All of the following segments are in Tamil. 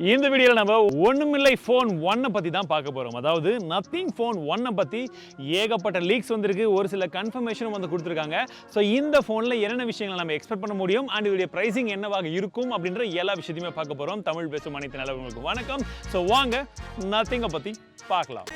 இந்த வீடியோல நம்ம ஒண்ணுமில்லை ஃபோன் 1 பத்தி தான் பார்க்க போறோம். அதாவது நத்திங் ஃபோன் 1 பத்தி ஏகப்பட்ட லீக்ஸ் வந்திருக்கு, ஒரு சில கன்ஃபர்மேஷனும் வந்து கொடுத்திருக்காங்க. சோ இந்த ஃபோன்ல என்னென்ன விஷயங்களை நம்ம எக்ஸ்பெக்ட் பண்ண முடியும் அண்ட் இதோட பிரைசிங் என்னவாக இருக்கும் அப்படின்ற எல்லா விஷயத்தையுமே பார்க்க போறோம். தமிழ் பேசும் அனைத்து நல்லவங்களுக்கு வணக்கம். சோ வாங்க நத்திங்க பத்தி பார்க்கலாம்.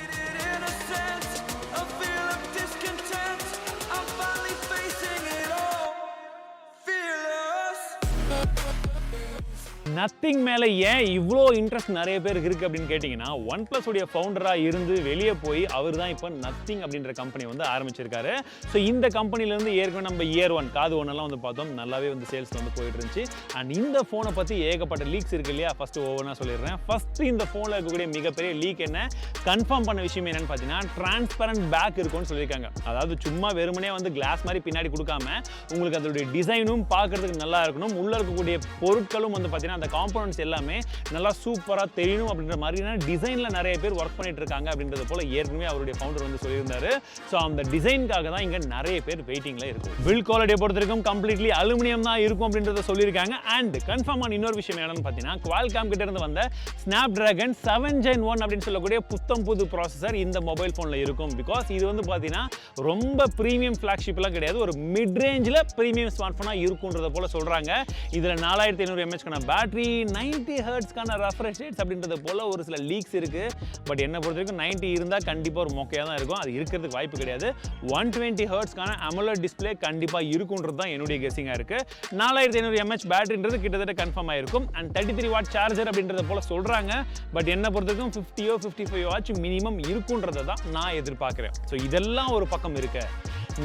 நத்திங் மேலே ஏன் இவ்வளோ இன்ட்ரெஸ்ட் நிறைய பேருக்கு இருக்குது அப்படின்னு கேட்டிங்கன்னா, OnePlus உடைய ஃபவுண்டராக இருந்து வெளியே போய் அவர் தான் இப்போ நத்திங் அப்படின்ற கம்பெனி வந்து ஆரம்பிச்சிருக்காரு. ஸோ இந்த கம்பெனிலேருந்து ஏற்கனவே நம்ம இயர் 1 காது 1 எல்லாம் வந்து பார்த்தோம், நல்லாவே வந்து சேல்ஸ் வந்து போயிட்டு இருந்துச்சு. அண்ட் இந்த ஃபோனை பற்றி ஏகப்பட்ட லீக்ஸ் இருக்கு இல்லையா, ஃபஸ்ட்டு ஒவ்வொன்றா சொல்லிடுறேன். ஃபஸ்ட்டு இந்த ஃபோனில் இருக்கக்கூடிய மிகப்பெரிய லீக் என்ன, கன்ஃபார்ம் பண்ண விஷயம் என்னன்னு பார்த்தீங்கன்னா, டிரான்ஸ்பரண்ட் பேக் இருக்கும்னு சொல்லியிருக்காங்க. அதாவது சும்மா வெறுமனே வந்து கிளாஸ் மாதிரி பின்னாடி கொடுக்காம உங்களுக்கு அதோடைய டிசைனும் பார்க்கறதுக்கு நல்லா இருக்கணும், உள்ளே இருக்கக்கூடிய பொருட்களும் வந்து பார்த்தீங்கன்னா அந்த காம்போனன்ட்ஸ் எல்லாமே நல்லா சூப்பராக தெரியணும் அப்படின்ற மாதிரியான டிசைனில் நிறைய பேர் ஒர்க் பண்ணிட்டு இருக்காங்க அப்படின்றது போல ஏற்கனவே அவருடைய ஃபவுண்டர் வந்து சொல்லியிருந்தாரு. ஸோ அந்த டிசைனுக்காக தான் இங்கே நிறைய பேர் வெயிட்டிங்கில் இருக்கும். பில்ட் குவாலிட்டியை பொறுத்த வரைக்கும் கம்ப்ளீட்லி அலுமினியம் தான் இருக்கும் அப்படின்றத சொல்லியிருக்காங்க. அண்ட் கன்ஃபார்மான இன்னொரு விஷயம் என்னன்னு பார்த்தீங்கன்னா, குவால்காம் கிட்ட இருந்து வந்த Snapdragon 7 Gen 1 அப்படின்னு சொல்லக்கூடிய புத்தம் புது ப்ராசஸர் இந்த மொபைல் ஃபோனில் இருக்கும். பிகாஸ் இது வந்து பார்த்தீங்கன்னா ரொம்ப ப்ரீமியம் ஃப்ளாக்ஷிப்லாம் கிடையாது, ஒரு மிட் ரேஞ்சில் ப்ரீமியம் ஸ்மார்ட் ஃபோனாக இருக்குன்றத போல சொல்கிறாங்க. இதில் 4500 mAh பேட்டரி, 90 ஹெர்ட்ஸ்க்கான ரெஃப்ரெஷ் ரேட்ஸ் அப்படின்றது போல ஒரு சில லீக்ஸ் இருக்கு. பட் என்ன பொறுத்த வரைக்கும் 90 இருந்தால் கண்டிப்பாக ஒரு மொக்கையாக தான் இருக்கும், அது இருக்கிறதுக்கு வாய்ப்பு கிடையாது. 120 ஹெர்ட்ஸ்க்கான AMOLED டிஸ்பிளே கண்டிப்பாக இருக்குன்றது தான் என்னுடைய கெஸிங்காக இருக்கு. 4500 mAh பேட்டரின்றது கிட்டத்தட்ட கன்ஃபார்ம் ஆயிருக்கும். அண்ட் 33 வாட் சார்ஜர் அப்படின்றத போல சொல்றாங்க. பட் என்ன பொறுத்த வரைக்கும் 50 55 வாட்ச் மினிமம் இருக்குன்றதை தான் நான் எதிர்பார்க்கிறேன். ஸோ இதெல்லாம் ஒரு பக்கம் இருக்கு.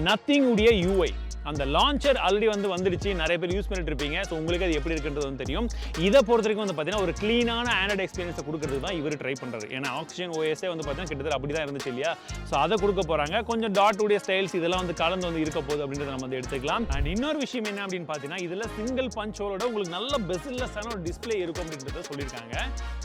நத்திங் உடைய UI அந்த லான்ச்சர் ஆல்ரெடி வந்துடுச்சு, நிறைய பேர் யூஸ் பண்ணிட்டு இருப்பீங்க. ஸோ உங்களுக்கு அது எப்படி இருக்குன்றது வந்து தெரியும். இதை பொறுத்த வரைக்கும் வந்து பார்த்தீங்கன்னா ஒரு க்ளீனான ஆண்ட்ராய்டு எக்ஸ்பீரியன்ஸை கொடுக்கறது தான் இவர் ட்ரை பண்ணுறாரு. ஏன்னா ஆக்சிஜன் ஓஎஸ்ஏ வந்து பார்த்தீங்கன்னா கிட்டத்தட்ட அப்படி தான் இருந்துச்சு இல்லையா. ஸோ அதை கொடுக்க போகிறாங்க. கொஞ்சம் டாட் உடைய ஸ்டைல்ஸ் இதெல்லாம் வந்து கலந்து வந்து இருக்க போகுது அப்படின்றத நம்ம வந்து எடுத்துக்கலாம். அண்ட் இன்னொரு விஷயம் என்ன அப்படின்னு பார்த்தீங்கன்னா, இதில் சிங்கிள் பஞ்சோட உங்களுக்கு நல்ல பெஸ்ட்லெஸ்ஸான ஒரு டிஸ்பிளே இருக்கும் அப்படின்றத சொல்லியிருக்காங்க.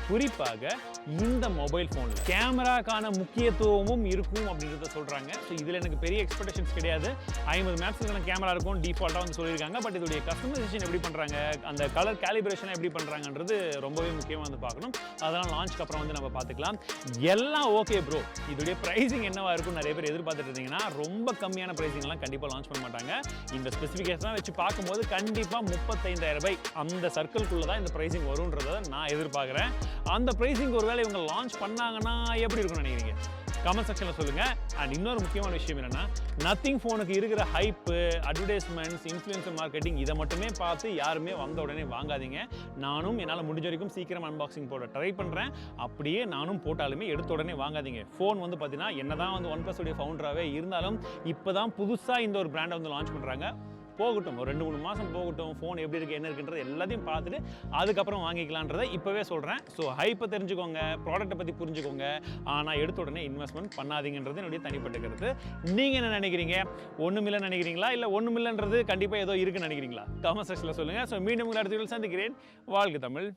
குறிப்பாக இந்த மொபைல் ஃபோனில் கேமராக்கான முக்கியத்துவமும் இருக்கும் அப்படின்றத சொல்கிறாங்க. ஸோ இதில் எனக்கு பெரிய எக்ஸ்பெக்டேஷன்ஸ் கிடையாது. 50 மேப்ஸ்க்கான கேமரா இருக்கும் டிஃபால்ட்டாக வந்து சொல்லியிருக்காங்க. பட் இதோடைய கஸ்டமைசேஷன் எப்படி பண்ணுறாங்க, அந்த கலர் கேலிபிரேஷன் எப்படி பண்ணுறாங்கன்றது ரொம்பவே முக்கியமாக வந்து பார்க்கணும். அதெல்லாம் லான்ச்சுக்கு அப்புறம் வந்து நம்ம பார்த்துக்கலாம். எல்லாம் ஓகே ப்ரோ, இதோடைய ப்ரைஸிங் என்னவா இருக்கும் நிறைய பேர் எதிர்பார்த்துட்டு இருந்தீங்கன்னா, ரொம்ப கம்மியான ப்ரைஸிங்லாம் கண்டிப்பாக லான்ச் பண்ண மாட்டாங்க. இந்த ஸ்பெசிஃபிகேஷன் வச்சு பார்க்கும்போது கண்டிப்பாக 35,000 ரூபாய் அந்த சர்க்கிள்குள்ளே தான் இந்த ப்ரைஸிங் வரும்ன்றதை நான் எதிர்பார்க்குறேன். அந்த ப்ரைஸிங் ஒருவேளை இவங்க லான்ச் பண்ணாங்கன்னா எப்படி இருக்கும்னு நினைக்கிறீங்க? கமெண்ட் செக்ஷனில் சொல்லுங்கள். அண்ட் இன்னொரு முக்கியமான விஷயம் என்னென்னா, நத்திங் ஃபோனுக்கு இருக்கிற ஹைப்பு, அட்வர்டைஸ்மெண்ட்ஸ், இன்ஃப்ளூயன்சர் மார்க்கெட்டிங் இதை மட்டுமே பார்த்து யாருமே வந்த உடனே வாங்காதீங்க. நானும் என்னால் முடிஞ்ச வரைக்கும் சீக்கிரம் அன்பாக்சிங் போட ட்ரை பண்ணுறேன். அப்படியே நானும் போட்டாலுமே எடுத்த உடனே வாங்காதீங்க. ஃபோன் வந்து பார்த்தீங்கன்னா என்ன தான் வந்து OnePlus உடைய ஃபவுண்டராகவே இருந்தாலும் இப்போ தான் புதுசாக இந்த ஒரு பிராண்டை வந்து லான்ச் பண்ணுறாங்க. போகட்டும், ஒரு 2-3 மாதம் போகட்டும், ஃபோன் எப்படி இருக்குது என்ன இருக்குன்றது எல்லாத்தையும் பார்த்துட்டு அதுக்கப்புறம் வாங்கிக்கலான்றதை இப்போவே சொல்கிறேன். ஸோ ஹைப்பை தெரிஞ்சுக்கோங்க, ப்ராடக்ட்டை பற்றி புரிஞ்சுக்கோங்க, ஆனால் எடுத்த உடனே இன்வெஸ்ட்மெண்ட் பண்ணாதீங்கன்றது என்னுடைய தனிப்பட்ட கருத்து. நீங்கள் என்ன நினைக்கிறீங்க? ஒன்றுமில்லைன்னு நினைக்கிறீங்களா, இல்லை ஒன்றுமில்லைன்றது கண்டிப்பாக ஏதோ இருக்குன்னு நினைக்கிறீங்களா? கமெண்ட் செக்ஷனில் சொல்லுங்கள். ஸோ மீண்டும் அடுத்த வீடியோவில் சந்திக்கிறேன். வாழ்க தமிழ்.